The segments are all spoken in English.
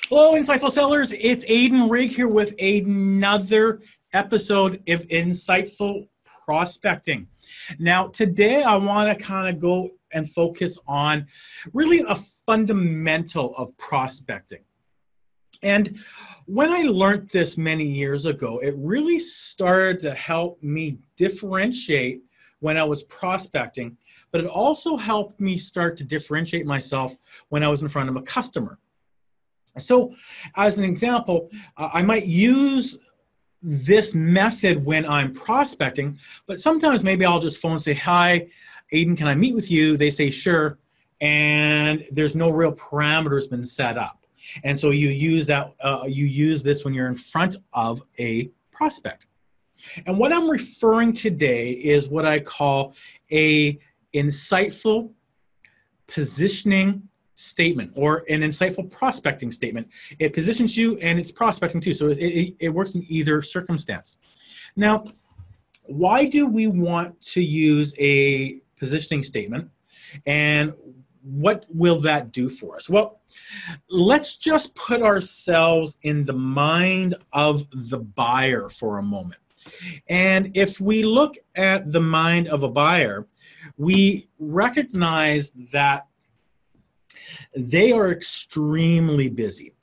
Hello, Insightful Sellers. It's Adon Rigg here with another episode of Insightful Prospecting. Now, today I want to kind of go and focus on really a fundamental of prospecting. And when I learned this many years ago, it really started to help me differentiate when I was prospecting, but it also helped me start to differentiate myself when I was in front of a customer. So as an example, I might use this method when I'm prospecting, but sometimes maybe I'll just phone and say, "Hi, Adon, can I meet with you?" They say, "Sure." And there's no real parameters been set up. And so you use that, you use this when you're in front of a prospect. And what I'm referring today is what I call a insightful positioning statement, or an insightful prospecting statement. It positions you and it's prospecting too, so it works in either circumstance. Now, why do we want to use a positioning statement, and what will that do for us? Well, let's just put ourselves in the mind of the buyer for a moment. And if we look at the mind of a buyer, we recognize that they are extremely busy.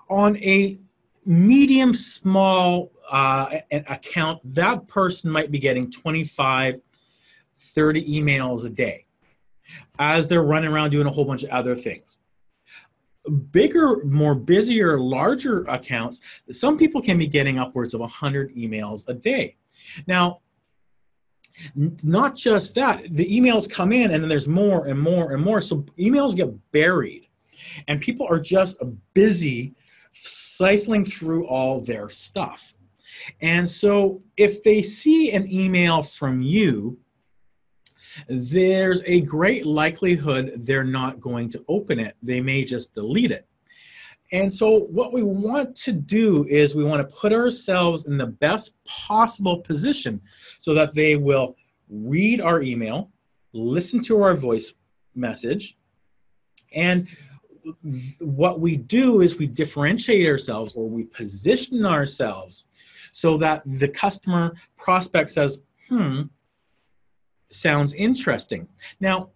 On a medium small account, that person might be getting 25, 30 emails a day as they're running around doing a whole bunch of other things. Bigger, more busier, larger accounts, some people can be getting upwards of 100 emails a day. Now, not just that, the emails come in and then there's more and more and more. So emails get buried and people are just busy sifting through all their stuff. And so if they see an email from you, there's a great likelihood they're not going to open it. They may just delete it. And so what we want to do is we want to put ourselves in the best possible position so that they will read our email, listen to our voice message, and what we do is we differentiate ourselves, or we position ourselves so that the customer prospect says, sounds interesting. Now,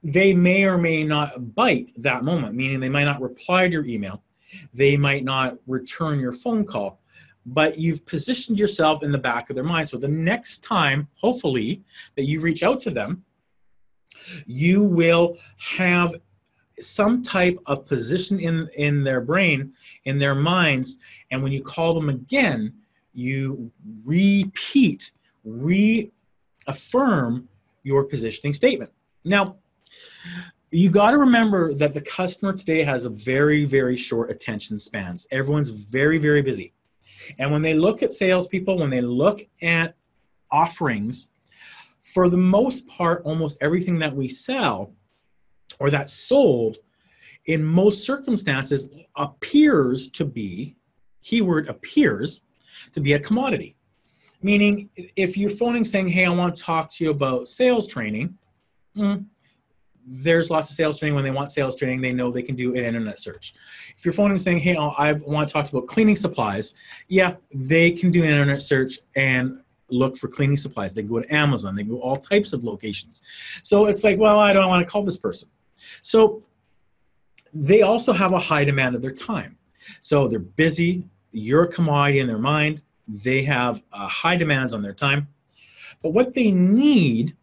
they may or may not bite that moment, meaning they might not reply to your email. They might not return your phone call, but you've positioned yourself in the back of their mind. So the next time, hopefully, that you reach out to them, you will have some type of position in their brain, in their minds, and when you call them again, you repeat, reaffirm your positioning statement. Now, you got to remember that the customer today has a very, very short attention spans. Everyone's very, very busy. And when they look at salespeople, when they look at offerings, for the most part, almost everything that we sell or that's sold in most circumstances appears to be, keyword appears, to be a commodity. Meaning, if you're phoning saying, "Hey, I want to talk to you about sales training," there's lots of sales training. When they want sales training, they know they can do an internet search. If you're phoning saying, "Hey, I want to talk to you about cleaning supplies," yeah, they can do an internet search and look for cleaning supplies. They can go to Amazon. They can go all types of locations. So it's like, well, I don't want to call this person. So they also have a high demand of their time. So they're busy. You're a commodity in their mind. They have high demands on their time. But what they need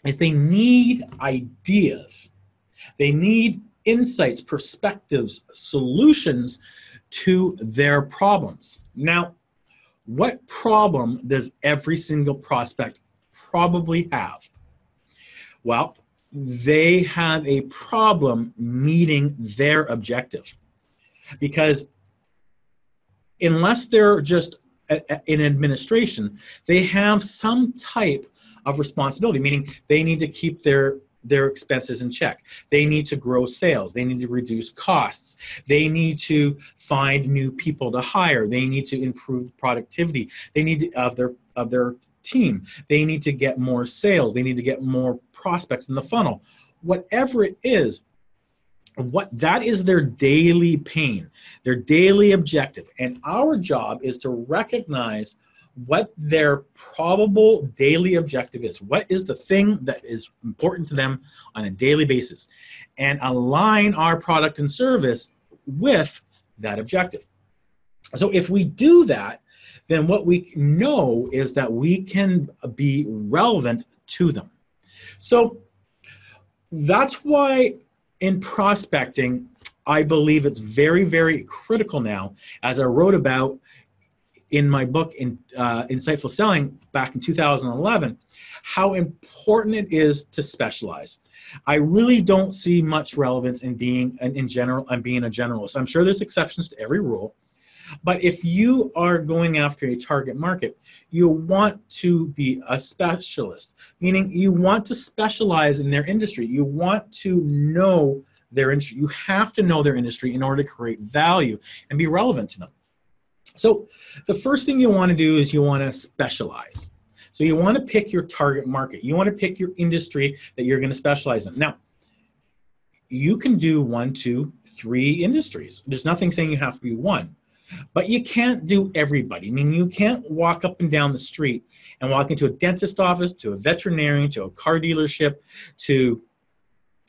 is they need ideas. They need insights, perspectives, solutions to their problems. Now, what problem does every single prospect probably have? Well, they have a problem meeting their objective, because unless they're just in administration, they have some type of responsibility, meaning they need to keep their expenses in check. They need to grow sales. They need to reduce costs. They need to find new people to hire. They need to improve productivity. They need to, of their team. They need to get more sales. They need to get more prospects in the funnel. Whatever it is, what that is their daily pain, their daily objective. And our job is to recognize what their probable daily objective is. What is the thing that is important to them on a daily basis, and align our product and service with that objective. So if we do that, then what we know is that we can be relevant to them. So that's why in prospecting, I believe it's very, very critical now, as I wrote about in my book, Insightful Selling, back in 2011, how important it is to specialize. I really don't see much relevance in being in general and being a generalist. I'm sure there's exceptions to every rule, but if you are going after a target market, you want to be a specialist, meaning you want to specialize in their industry. You want to know their industry. You have to know their industry in order to create value and be relevant to them. So the first thing you want to do is you want to specialize. So you want to pick your target market. You want to pick your industry that you're going to specialize in. Now, you can do 1, 2, 3 industries. There's nothing saying you have to be one. But you can't do everybody. I mean, you can't walk up and down the street and walk into a dentist office, to a veterinarian, to a car dealership, to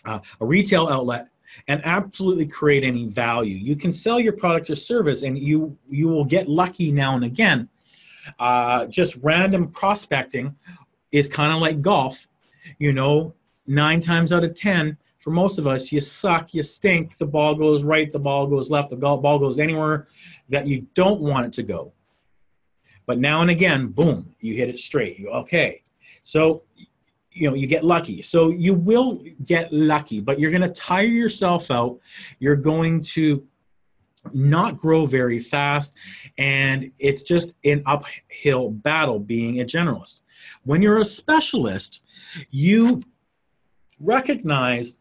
a retail outlet, and absolutely create any value. You can sell your product or service, and you will get lucky now and again. Just random prospecting is kind of like golf. You know, 9 times out of 10, for most of us, you suck, you stink, the ball goes right, the ball goes left, the ball goes anywhere that you don't want it to go. But now and again, boom, you hit it straight. You go, okay. So, you know, you get lucky. So you will get lucky, but you're going to tire yourself out. You're going to not grow very fast, and it's just an uphill battle being a generalist. When you're a specialist, you recognize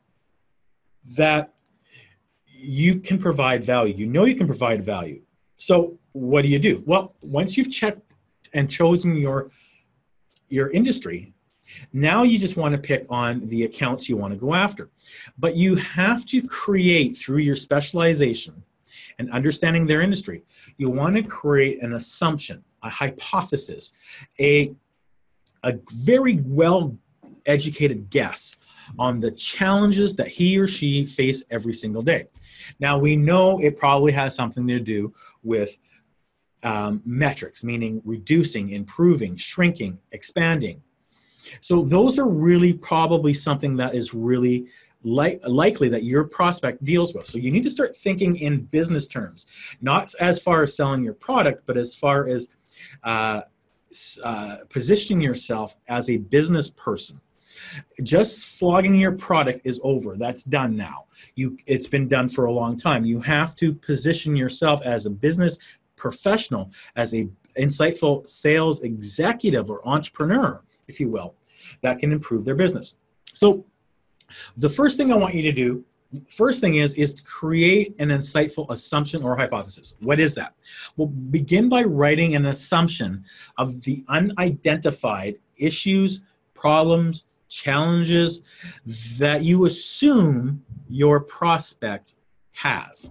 that you can provide value. You know you can provide value. So what do? Well, once you've checked and chosen your industry, now you just want to pick on the accounts you want to go after. But you have to create, through your specialization and understanding their industry, you want to create an assumption, a hypothesis, a very well-educated guess on the challenges that he or she face every single day. Now, we know it probably has something to do with metrics, meaning reducing, improving, shrinking, expanding. So those are really probably something that is really likely that your prospect deals with. So you need to start thinking in business terms, not as far as selling your product, but as far as positioning yourself as a business person. Just flogging your product is over. That's done now. It's been done for a long time. You have to position yourself as a business professional, as a insightful sales executive or entrepreneur, if you will, that can improve their business. So the first thing I want you to do, first thing is to create an insightful assumption or hypothesis. What is that? Well, begin by writing an assumption of the unidentified issues, problems, challenges that you assume your prospect has.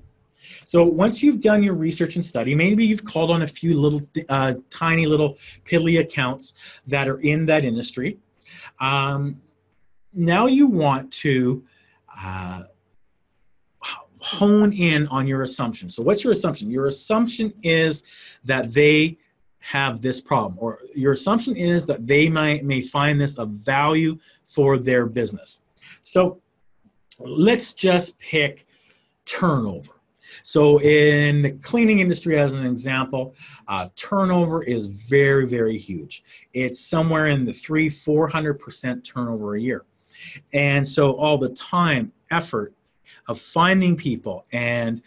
So once you've done your research and study, maybe you've called on a few little tiny little piddly accounts that are in that industry. Now you want to hone in on your assumption. So what's your assumption? Your assumption is that they have this problem, or your assumption is that they may find this of value for their business. So let's just pick turnover. So in the cleaning industry, as an example, turnover is very, very huge. It's somewhere in the 300–400% turnover a year. And so all the time, effort of finding people and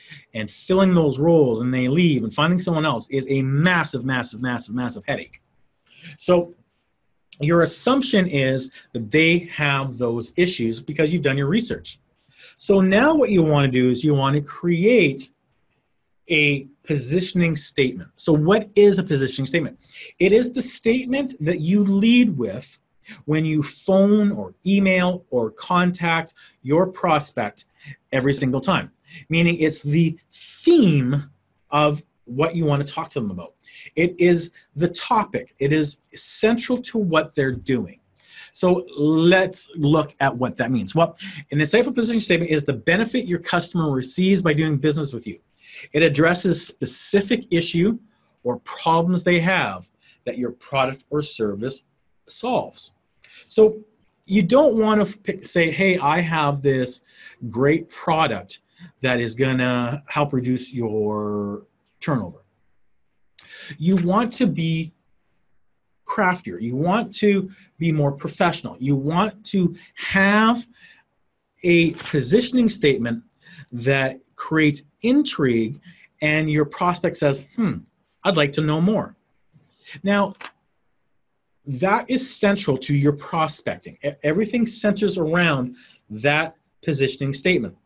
filling those roles, and they leave and finding someone else, is a massive, massive, massive, massive headache. So your assumption is that they have those issues because you've done your research. So now what you want to do is you want to create a positioning statement. So what is a positioning statement? It is the statement that you lead with when you phone or email or contact your prospect every single time, meaning it's the theme of what you want to talk to them about. It is the topic. It is central to what they're doing. So let's look at what that means. Well, an insightful positioning statement is the benefit your customer receives by doing business with you. It addresses specific issue or problems they have that your product or service solves. So you don't want to say, hey, I have this great product that is going to help reduce your turnover. You want to be craftier. You want to be more professional. You want to have a positioning statement that creates intrigue and your prospect says, I'd like to know more. Now, that is central to your prospecting. Everything centers around that positioning statement.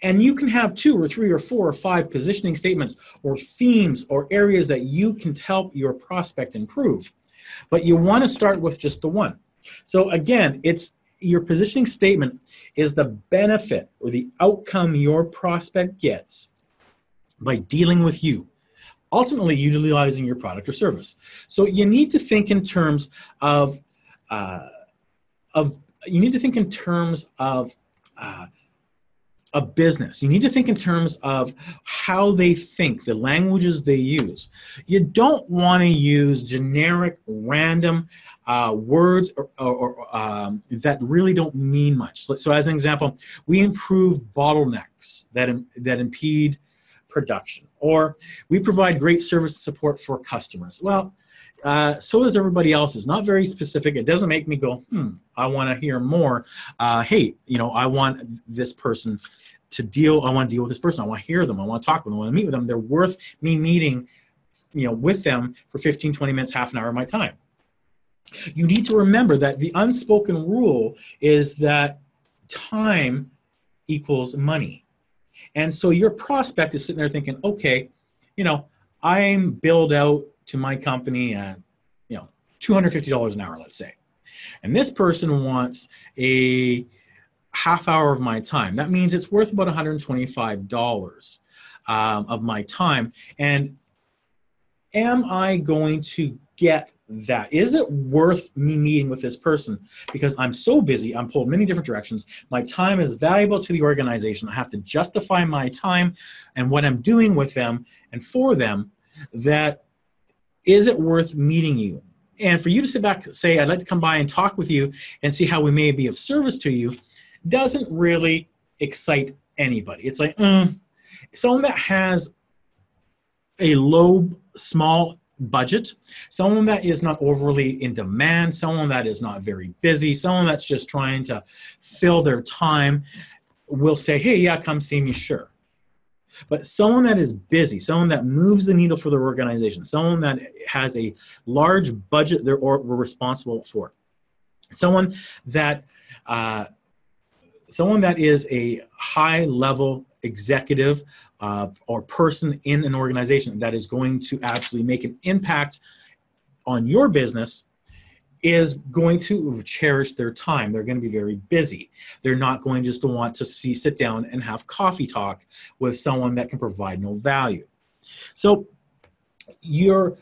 And you can have 2 or 3 or 4 or 5 positioning statements or themes or areas that you can help your prospect improve. But you want to start with just the one. So again, it's your positioning statement is the benefit or the outcome your prospect gets by dealing with you, ultimately utilizing your product or service. So you need to think in terms of business. You need to think in terms of how they think, the languages they use. You don't want to use generic, random words that really don't mean much. So as an example, we improve bottlenecks that impede production, or we provide great service and support for customers. Well, so does everybody else. It's not very specific. It doesn't make me go, I want to hear more. Hey, I want this person to deal. I want to deal with this person. I want to hear them. I want to talk with them. I want to meet with them. They're worth me meeting, with them for 15, 20 minutes, half an hour of my time. You need to remember that the unspoken rule is that time equals money. And so your prospect is sitting there thinking, okay, I'm billed out to my company at, $250 an hour, let's say. And this person wants a half hour of my time. That means it's worth about $125 of my time. And am I going to get that? Is it worth me meeting with this person? Because I'm so busy, I'm pulled many different directions. My time is valuable to the organization. I have to justify my time and what I'm doing with them and for them. That is it worth meeting you? And for you to sit back and say, I'd like to come by and talk with you and see how we may be of service to you, doesn't really excite anybody. It's like, someone that has a small budget, someone that is not overly in demand, someone that is not very busy, someone that's just trying to fill their time will say, hey, yeah, come see me, sure. But someone that is busy, someone that moves the needle for their organization, someone that has a large budget we're responsible for, someone that is a high-level executive or person in an organization that is going to actually make an impact on your business is going to cherish their time. They're going to be very busy. They're not going just to want to sit down and have coffee talk with someone that can provide no value. So your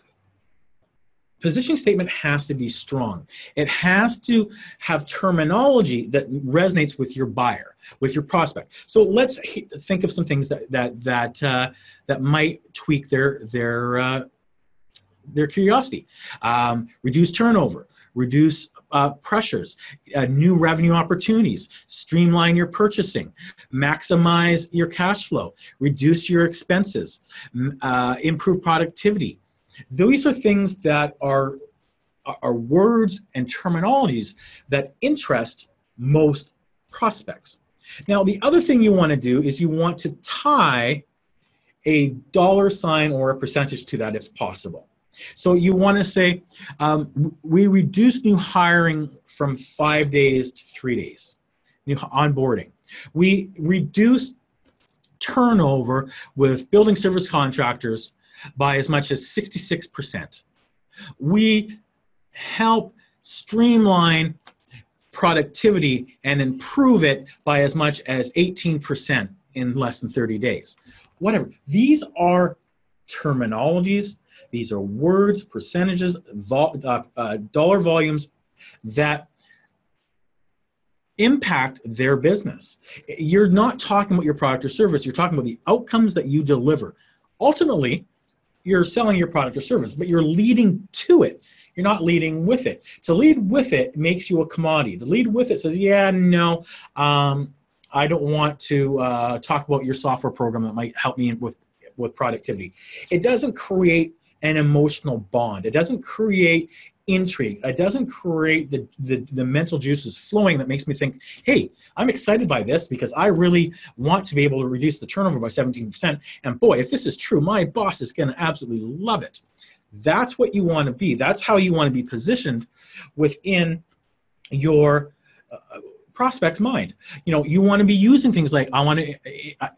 positioning statement has to be strong. It has to have terminology that resonates with your buyer, with your prospect. So let's think of some things that might tweak their curiosity. Reduce turnover, reduce pressures, new revenue opportunities, streamline your purchasing, maximize your cash flow, reduce your expenses, improve productivity. These are things that are words and terminologies that interest most prospects. Now, the other thing you want to do is you want to tie a dollar sign or a percentage to that if possible. So you want to say, we reduce new hiring from 5 days to 3 days, new onboarding. We reduce turnover with building service contractors by as much as 66%. We help streamline productivity and improve it by as much as 18% in less than 30 days. Whatever. These are terminologies. These are words, percentages, dollar volumes that impact their business. You're not talking about your product or service. You're talking about the outcomes that you deliver. Ultimately, you're selling your product or service, but you're leading to it. You're not leading with it. To lead with it makes you a commodity. To lead with it says, yeah, no, I don't want to talk about your software program that might help me with productivity. It doesn't create an emotional bond. It doesn't create intrigue. It doesn't create the mental juices flowing that makes me think, hey, I'm excited by this because I really want to be able to reduce the turnover by 17%. And boy, if this is true, my boss is going to absolutely love it. That's what you want to be. That's how you want to be positioned within your prospect's mind. You know, you want to be using things like, I want to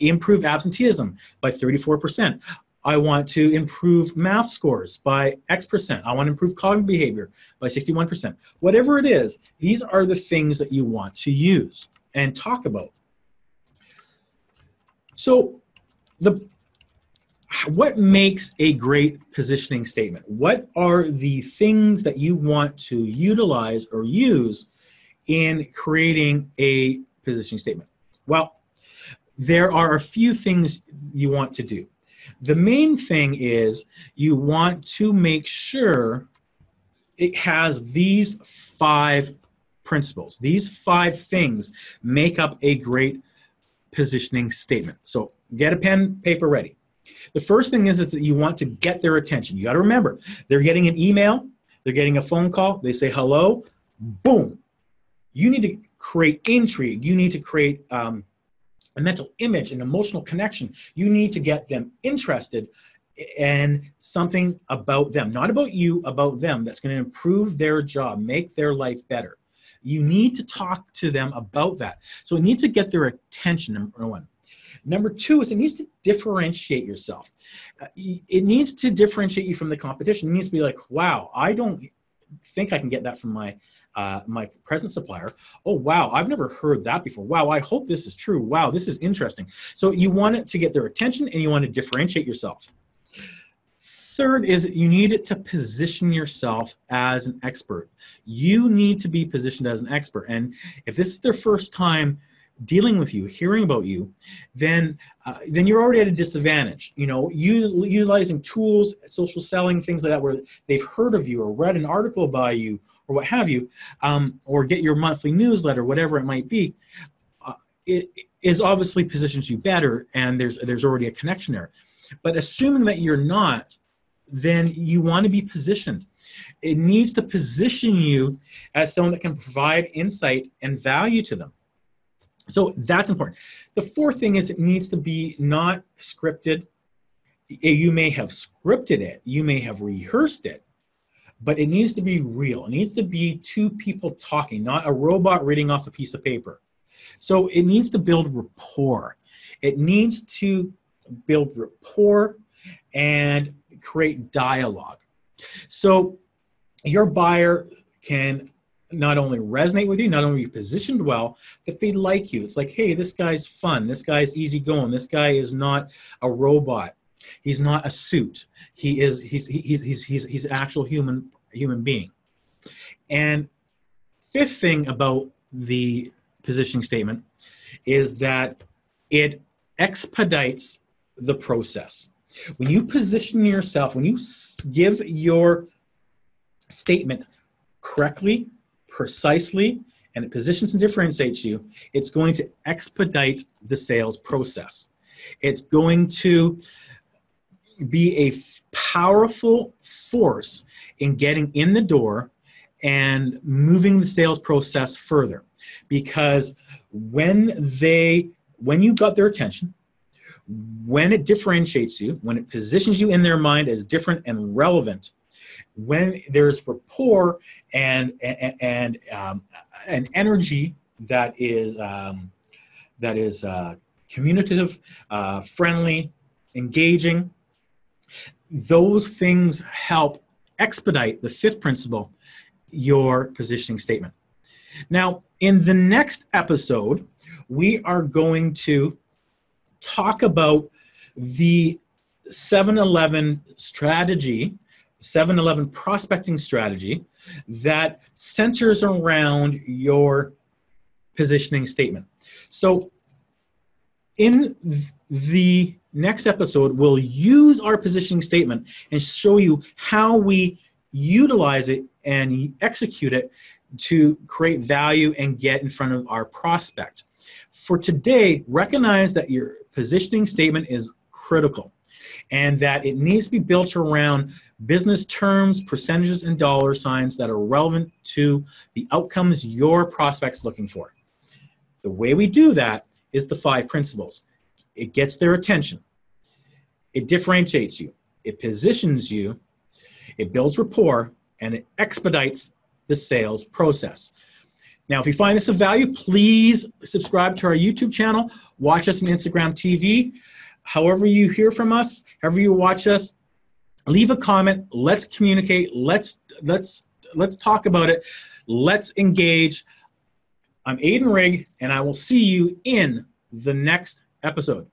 improve absenteeism by 34%. I want to improve math scores by X%. I want to improve cognitive behavior by 61%. Whatever it is, these are the things that you want to use and talk about. So what makes a great positioning statement? What are the things that you want to utilize or use in creating a positioning statement? Well, there are a few things you want to do. The main thing is you want to make sure it has these 5 principles. These 5 things make up a great positioning statement. So get a pen, paper ready. The first thing is that you want to get their attention. You got to remember, they're getting an email, they're getting a phone call, they say hello, boom. You need to create intrigue. You need to create a mental image, an emotional connection. You need to get them interested in something about them, not about you, about them, that's going to improve their job, make their life better. You need to talk to them about that. So it needs to get their attention, number 1. Number 2 is it needs to differentiate yourself. It needs to differentiate you from the competition. It needs to be like, wow, I don't think I can get that from my present supplier. Oh, wow, I've never heard that before. Wow, I hope this is true. Wow, this is interesting. So you want it to get their attention and you want to differentiate yourself. Third is you need it to position yourself as an expert. You need to be positioned as an expert. And if this is their first time dealing with you, hearing about you, then you're already at a disadvantage. You know, utilizing tools, social selling, things like that, where they've heard of you or read an article by you or what have you, or get your monthly newsletter, whatever it might be, it is obviously positions you better, and there's already a connection there. But assuming that you're not, then you want to be positioned. It needs to position you as someone that can provide insight and value to them. So that's important. The fourth thing is it needs to be not scripted. You may have scripted it, you may have rehearsed it, but it needs to be real. It needs to be 2 people talking, not a robot reading off a piece of paper. So it needs to build rapport. It needs to build rapport and create dialogue. So your buyer can not only resonate with you, not only be positioned well, but they like you. It's like, hey, this guy's fun. This guy's easygoing. This guy is not a robot. He's not a suit. He's an actual human being. And fifth thing about the positioning statement is that it expedites the process. When you position yourself, when you give your statement correctly, precisely, and it positions and differentiates you, it's going to expedite the sales process. It's going to be a powerful force in getting in the door and moving the sales process further. Because when you got their attention, when it differentiates you, when it positions you in their mind as different and relevant, when there's rapport and an energy that is communicative, friendly, engaging, those things help expedite the fifth principle, your positioning statement. Now, in the next episode, we are going to talk about the 7-Eleven strategy, 7-Eleven prospecting strategy that centers around your positioning statement. So in the next episode, we'll use our positioning statement and show you how we utilize it and execute it to create value and get in front of our prospect. For today, recognize that your positioning statement is critical and that it needs to be built around business terms, percentages, and dollar signs that are relevant to the outcomes your prospect's looking for. The way we do that is the 5 principles. It gets their attention. It differentiates you. It positions you. It builds rapport, and it expedites the sales process. Now, if you find this of value, please subscribe to our YouTube channel. Watch us on Instagram TV. However you hear from us, however you watch us, leave a comment. Let's communicate. Let's talk about it. Let's engage. I'm Adon Rigg, and I will see you in the next episode.